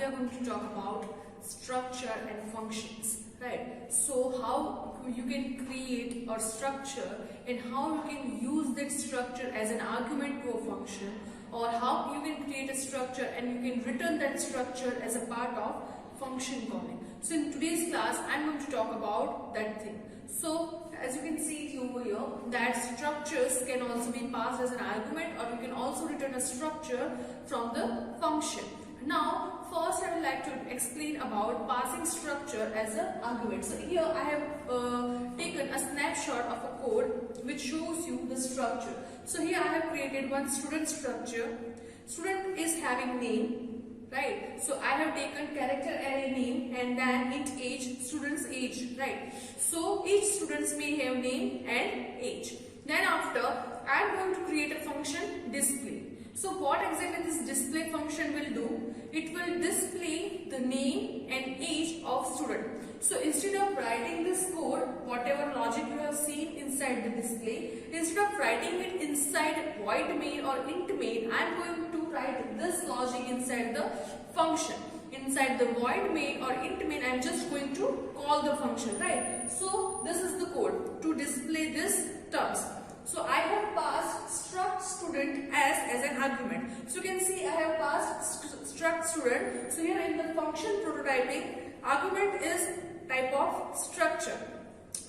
we are going to talk about structure and functions, right? So how you can create a structure and how you can use that structure as an argument to a function, or how you can create a structure and you can return that structure as a part of function calling. So in today's class I'm going to talk about that thing. So as you can see over here, that structures can also be passed as an argument, or you can also return a structure from the function. Now first I would like to explain about passing structure as an argument. So here I have taken a snapshot of a code which shows you the structure. So here I have created one student structure. Student is having name, right? So I have taken character array name and then int age, student's age, right? So each students may have name and age. Then after I am going to create a function display. So what exactly this display function will do? It will display the name and age of student. So instead of writing this code, whatever logic you have seen inside the display, instead of writing it inside void main or int main, I am going to write this logic inside the function. Inside the void main or int main, I am just going to call the function, right? So this is the code to display this terms. So I have passed struct student as an argument. So you can see I have passed struct student. So here in the function prototyping, argument is type of structure.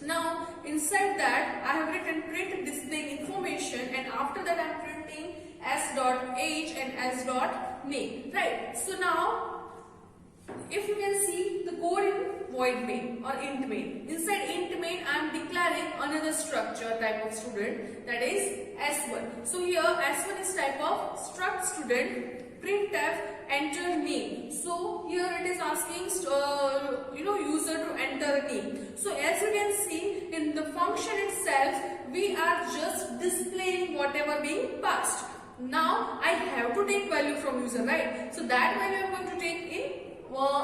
Now inside that I have written print displaying information, and after that I am printing s.age and s.name, right? So now if you can see the code in void main or int main, inside int main I am declaring another structure type of student, that is s1. So here s1 is type of struct student, printf enter name. So here it is asking user to enter a name. So as you can see in the function itself, we are just displaying whatever being passed. Now I have to take value from user, right? So that value I am going to take in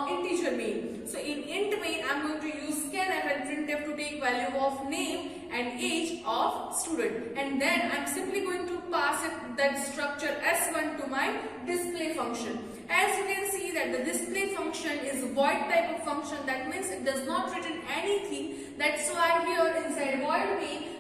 integer main. So in int main I am going to use scanf and printf to take value of name and age of student, and then I am simply going to pass that structure s1 to my display function. As you can see that the display function is void type of function, that means it does not return anything. That's why here inside void main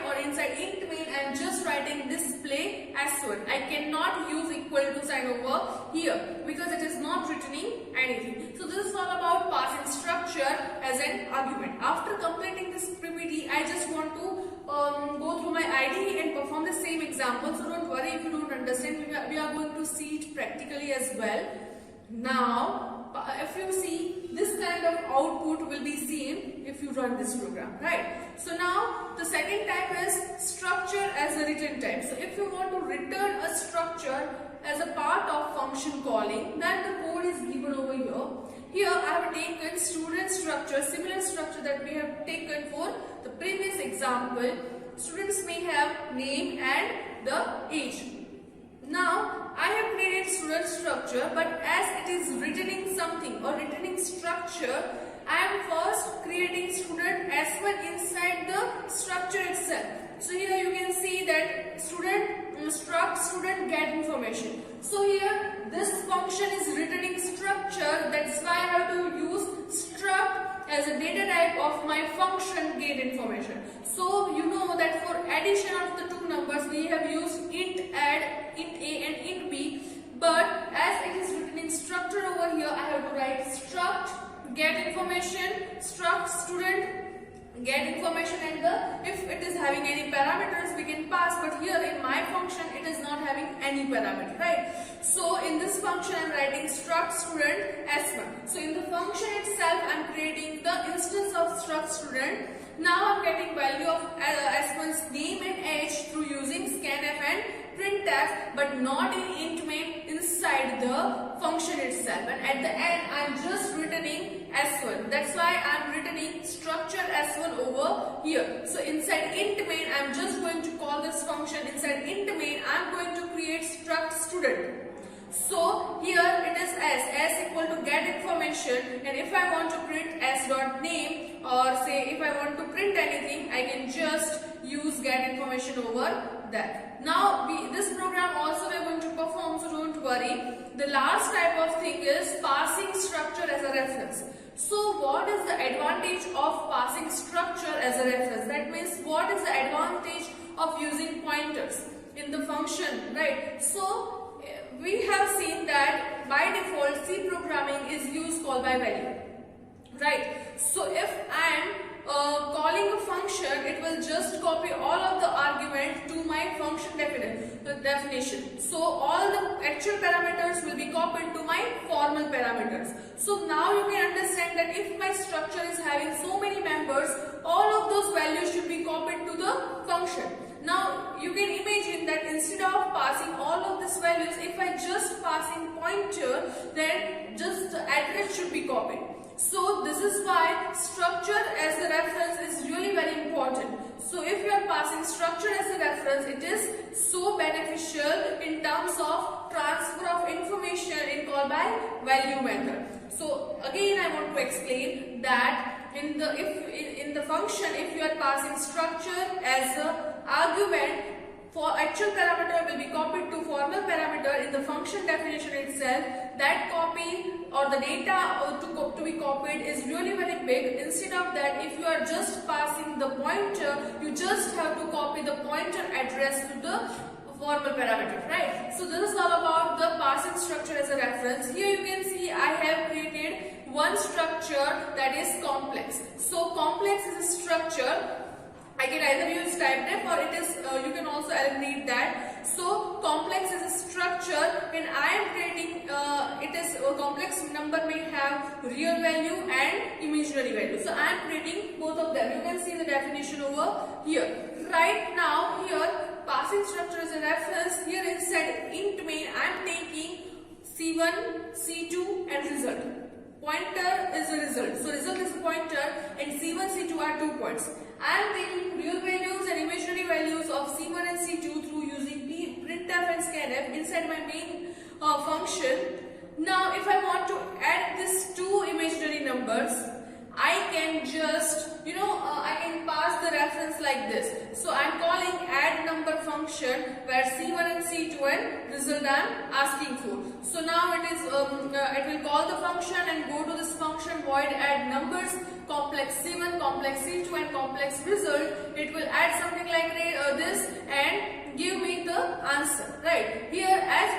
or inside int main I am just writing display s1. I cannot use equal to sign over here because it is not returning anything. So this is all about passing structure as an argument. After completing this PPT, I just want to go through my IDE and perform the same example. So don't worry if you don't understand, we are going to see it practically as well. Now if you see, this kind of output will be seen if you run this program, right? So now the second type is structure as a return type. So if you want to return a structure as a part of function calling, then the code is given over here. Here I have taken student structure, similar structure that we have taken for the previous example. Students may have name and the age. Now I have created student structure, but as it is returning something or returning structure, I am first creating student s1 inside the structure itself. So here you can see that struct student get information. So here this function is returning structure, that's why I have to use struct as a data type of my function get information. So you know that for addition of the two numbers we have used int add, int a and int b, but as it is returning structure over here, I have to write struct get information, struct student, get information, and if it is having any parameters we can pass, but here in my function it is not having any parameter, right? So in this function I am writing struct student s1. So in the function itself I am creating the instance of struct student. Now I am getting value of s1's name and age through using scanf and printf, but not in int main inside the function itself, and at the end I am just returning s1. That's why I am returning structure s1 over here. So inside int main I am just going to call this function. Inside int main I am going to create struct student. So here it is s equal to get information, and if I want to print s dot name, or say if I want to print anything, I can just use get information over that. Now this program also we are going to perform, so don't worry. The last type of thing is passing structure as a reference. So what is the advantage of passing structure as a reference? That means what is the advantage of using pointers in the function, right? So we have seen that by default C programming is use call by value, right? So if I am calling a function, it will just copy all of the argument to my function definition. So all the actual parameters will be copied to my formal parameters. So now you can understand that if my structure is having so many members, all of those values should be copied to the function. Now you can imagine that instead of passing all of these values, if I just passing pointer, then just the address should be copied. So this is why structure as a reference is really very important. So if you are passing structure as a reference, it is so beneficial in terms of transfer of information in call by value method. So again I want to explain that in the function, if you are passing structure as a argument, for actual parameter will be copied to formal parameter in the function definition itself. That copy or the data to be copied is really very big. Instead of that, if you are just passing the pointer, you just have to copy the pointer address to the formal parameter, right? So this is all about the passing structure as a reference. Here you can see I have created one structure, that is complex. So complex is a structure. I can either use type def, or it is you can also eliminate that. So complex is a structure, and I am creating it is a complex number may have real value and imaginary value. So I am creating both of them. You can see the definition over here. Right now here passing structure is a reference. Here inside int main I am taking C1, C2 and result. Pointer is a result. So result is a pointer, and C1, C2 are 2 points. I am taking real values and imaginary values of C1 and C2 through using printf and scanf inside my main function. Now if I want to add these two imaginary numbers, I can just, I can pass the reference like this. So I am calling add number function where C1 and C2 and result I am asking for. So now it is, it will call the function and go to this function void add numbers, complex C1, complex C2 and complex result. It will add something like this and give me the answer, right? Here as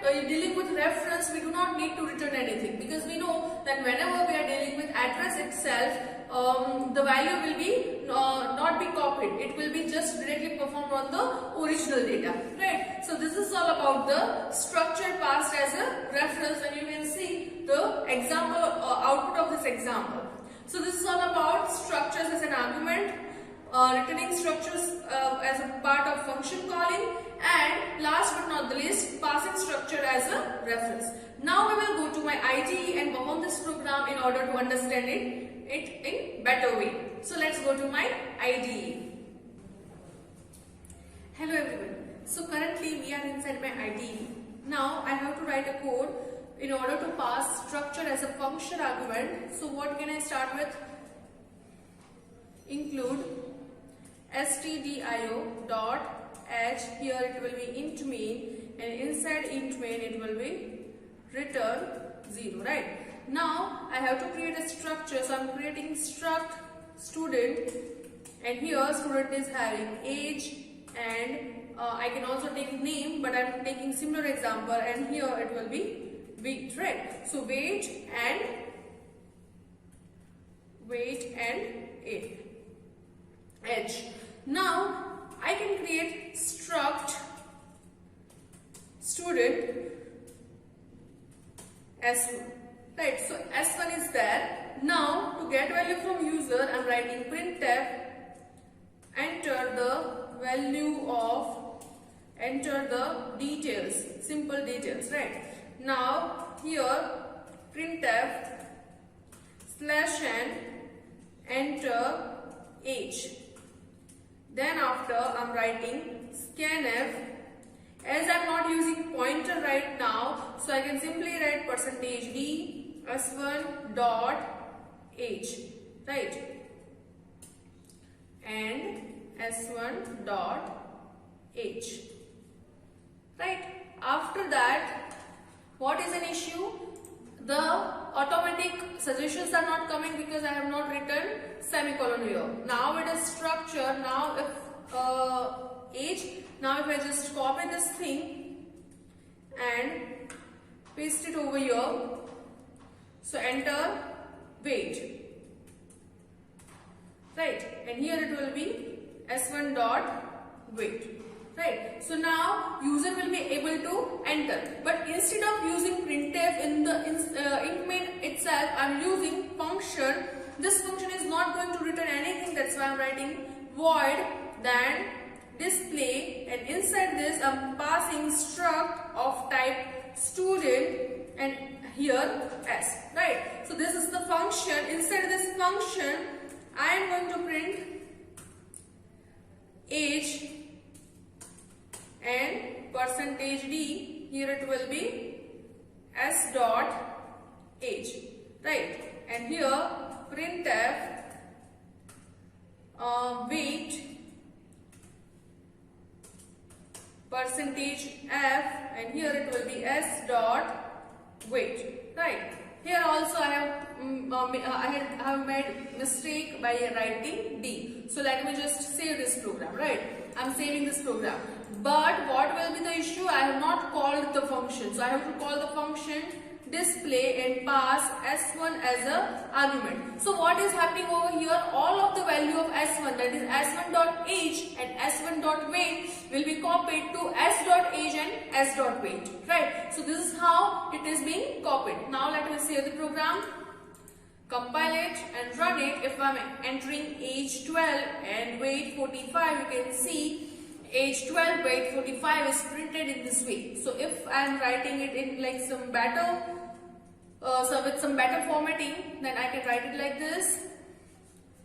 we are dealing with reference, we do not need to return anything, because we know that whenever we are dealing with address itself, the value will be not be copied. It will be just directly performed on the original data, right? So this is all about the structure passed as a reference, and you can see the example output of this example. So this is all about structures as an argument, returning structures as a part of function calling, and last but not the least, passing structure as a reference. Now we will go to my IDE and perform this program in order to understand it in better way. So let's go to my IDE. Hello everyone. So currently we are inside my IDE. Now I have to write a code in order to pass structure as a function argument. So what can I start with? Include stdio dot h, here it will be int main, and inside int main it will be return 0, right? Now I have to create a structure, so I am creating struct student, and here student is having age, and I can also take name, but I am taking similar example, and here it will be weight, right? So weight and weight and age. Now I can create struct student S1. Right, so S1 is there. Now to get value from user, I am writing printf, enter the details, simple details, right? Now here printf /n, enter age. Then after I am writing scanf. As I am not using pointer right now, so I can simply write %d s1 dot age, right? And s1 dot age, right? After that, what is an issue? The automatic suggestions are not coming because I have not written semicolon here. Now it is structure. Now if age, now if I just copy this thing and paste it over here, so enter weight, right? And here it will be s1 dot weight, right? So now user will be able to enter, but instead of using printf in the int main itself, I am using function. This function is not going to return anything, that's why I am writing void then display, and inside this I am passing struct of type student and here s, right? So this is the function. Inside this function I am going to print age and %d. Here it will be s dot age, right? And here printf weight %f, and here it will be s dot weight, right? Here also I have made mistake by writing d. So let me just save this program, right? I am saving this program. But what will be the issue? I have not called the function. So I have to call the function display and pass s1 as a argument. So what is happening over here? All of the value of s1, that is s1 dot age and s1 dot weight, will be copied to s dot age and s dot weight, right? So this is how it is being copied. Now let me save the program, compile it and run it. If I am entering age 12 and weight 45, you can see age 12, weight 45 is printed in this way. So if I am writing it in like some better, with some better formatting, then I can write it like this.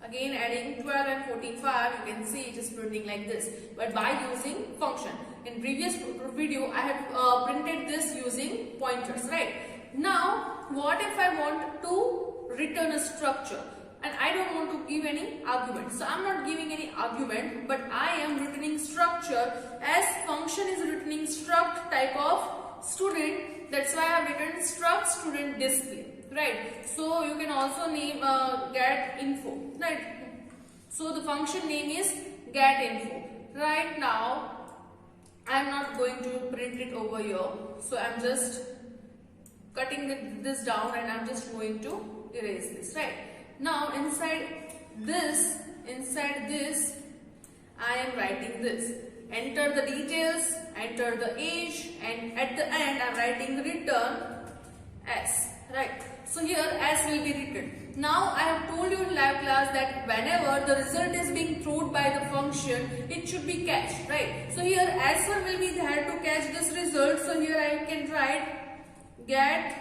Again adding 12 and 45, you can see it is printing like this, but by using function. In previous video I have printed this using pointers, right? Now what if I want to return a structure and I don't want to give any argument? So I am not giving any argument, but I am returning structure as function is returning struct type of student. That's why I have written struct student display, right? So you can also name get info, right? So the function name is get info. Right now I am not going to print it over here, so I am just cutting this down and I am just going to erase this, right? Now inside this I am writing this. Enter the details, enter the age, and at the end I am writing return s, right? So here s will be written. Now I have told you in lab class that whenever the result is being thrown by the function, it should be cached, right? So here s1 will be there to catch this result. So here I can write get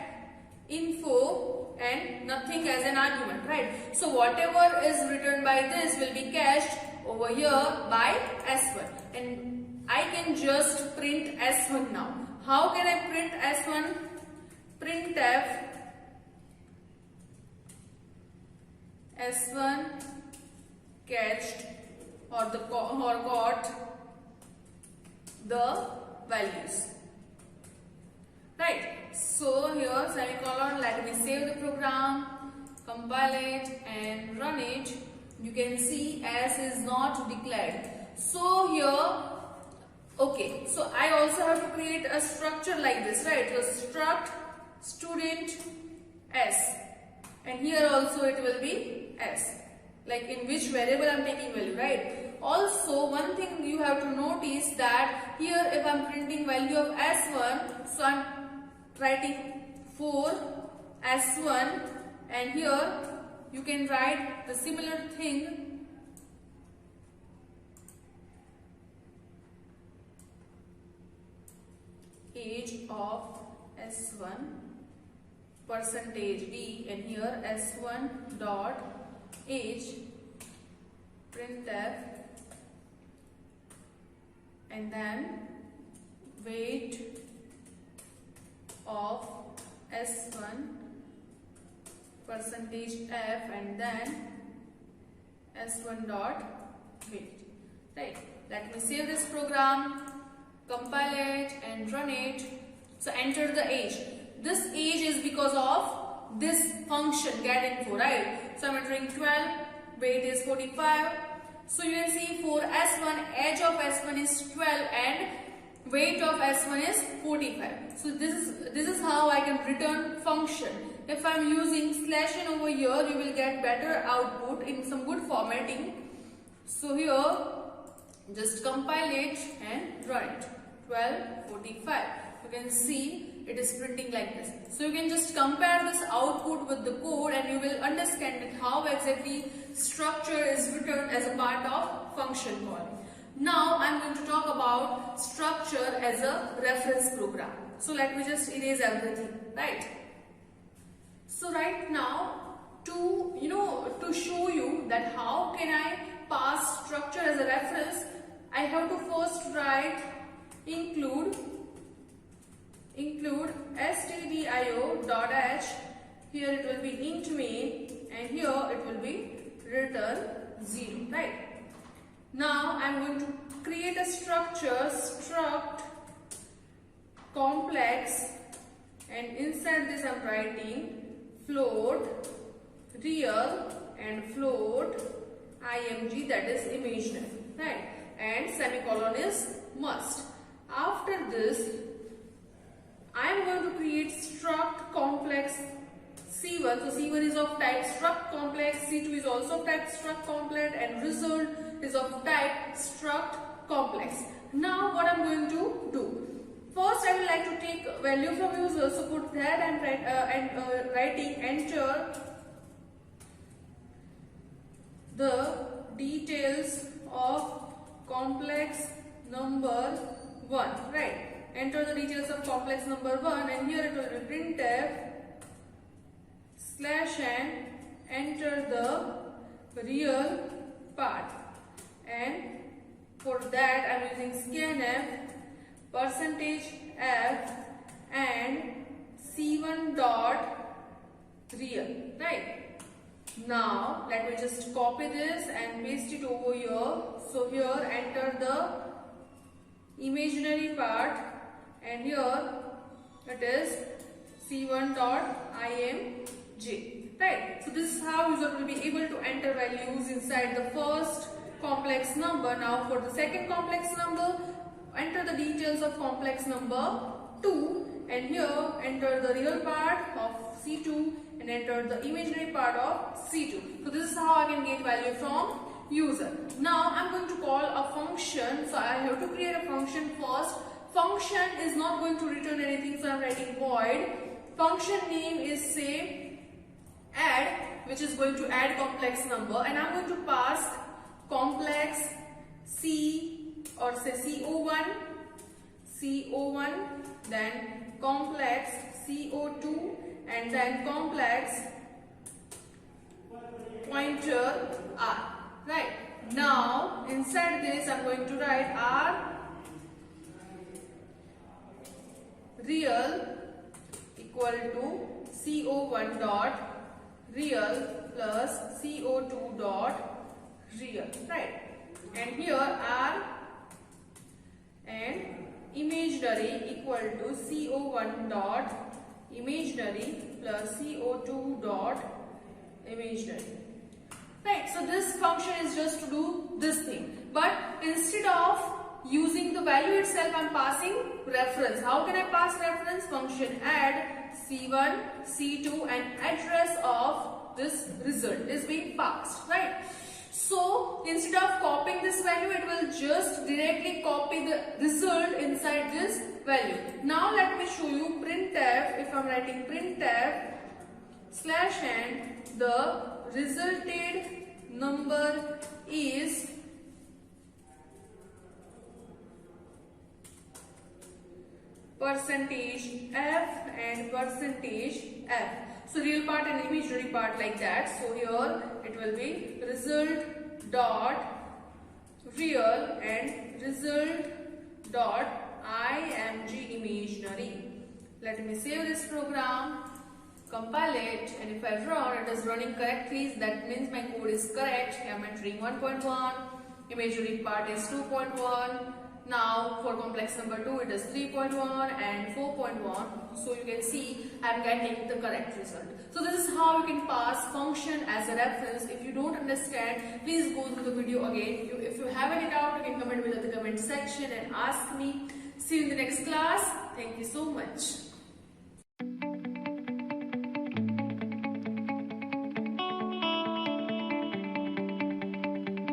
info and nothing as an argument, right? So whatever is written by this will be cached over here by s1, and I can just print s1 now. How can I print s1? Printf s1 catched or got the values, right? So here semicolon, let me save the program, compile it and run it. You can see s is not declared. So here, okay, so I also have to create a structure like this, right? So struct student s, and here also it will be s, like in which variable I'm taking value, right? Also, one thing you have to notice that here if I'm printing value of s1, so I'm writing for s1, and here you can write the similar thing age of s1 percentage d, and here s1 dot age printf, and then weight of s1 percentage f, and then s1 dot weight, right? Let me save this program, compile it and run it. So enter the age. This age is because of this function getInfo, right? So I'm entering 12, weight is 45. So you can see for s1, age of s1 is 12 and weight of s1 is 45. So this is how I can return function. If I'm using /n over here, you will get better output in some good formatting. So here just compile it and run it. 12:45. You can see it is printing like this. So you can just compare this output with the code and you will understand that how exactly structure is returned as a part of function call. Now I'm going to talk about structure as a reference program. So let me just erase everything, right? So right now, to show you that how can I pass structure as a reference, I have to first write include stdio.h. Here it will be int main and here it will be return 0, right? Now I am going to create a structure, struct complex, and inside this I am writing float real and float img, that is imaginary, right? And semicolon is must. After this I am going to create struct complex C1. So C1 is of type struct complex, C2 is also of type struct complex, and result is of type struct complex. Now what I am going to do? First I would like to take value from user, so put that and writing enter the details of complex number 1, right? Enter the details of complex number 1, and here it will be printf /n, enter the real part, and for that I am using scanf percentage f and c1 dot real, right? Now let me just copy this and paste it over here. So here enter the imaginary part, and here it is c1 dot img, right? So this is how user will be able to enter values inside the first complex number. Now for the second complex number, enter the details of complex number 2, and here enter the real part of C2 and enter the imaginary part of C2. So this is how I can get value from user. Now I'm going to call a function. So I have to create a function first. Function is not going to return anything, so I'm writing void. Function name is say add, which is going to add complex number, and I'm going to pass complex C or say CO1, then complex CO2, and then complex pointer R, right? Now inside this I'm going to write R real equal to CO1 dot real plus CO2 dot real, right? And here R and imaginary equal to CO1 dot imaginary plus CO2 dot imaginary, right? So this function is just to do this thing, but instead of using the value itself, I'm passing reference. How can I pass reference? Function add C1, C2 and address of this result is being passed, right? So instead of copying this value, it will just directly copy the result inside this value. Now let me show you printf. If I am writing printf /n, the resulted number is %f and %f. So real part and imaginary part like that. So here it will be result dot real and result dot img imaginary. Let me save this program, compile it, and if I run, it is running correctly. That means my code is correct. I am entering 1.1, imaginary part is 2.1. Now for complex number 2 it is 3.1 and 4.1. So you can see I am getting the correct result. So this is how you can pass function as a reference. If you don't understand, please go through the video again. If you have any doubt, you can comment below the comment section and ask me. See you in the next class. Thank you so much.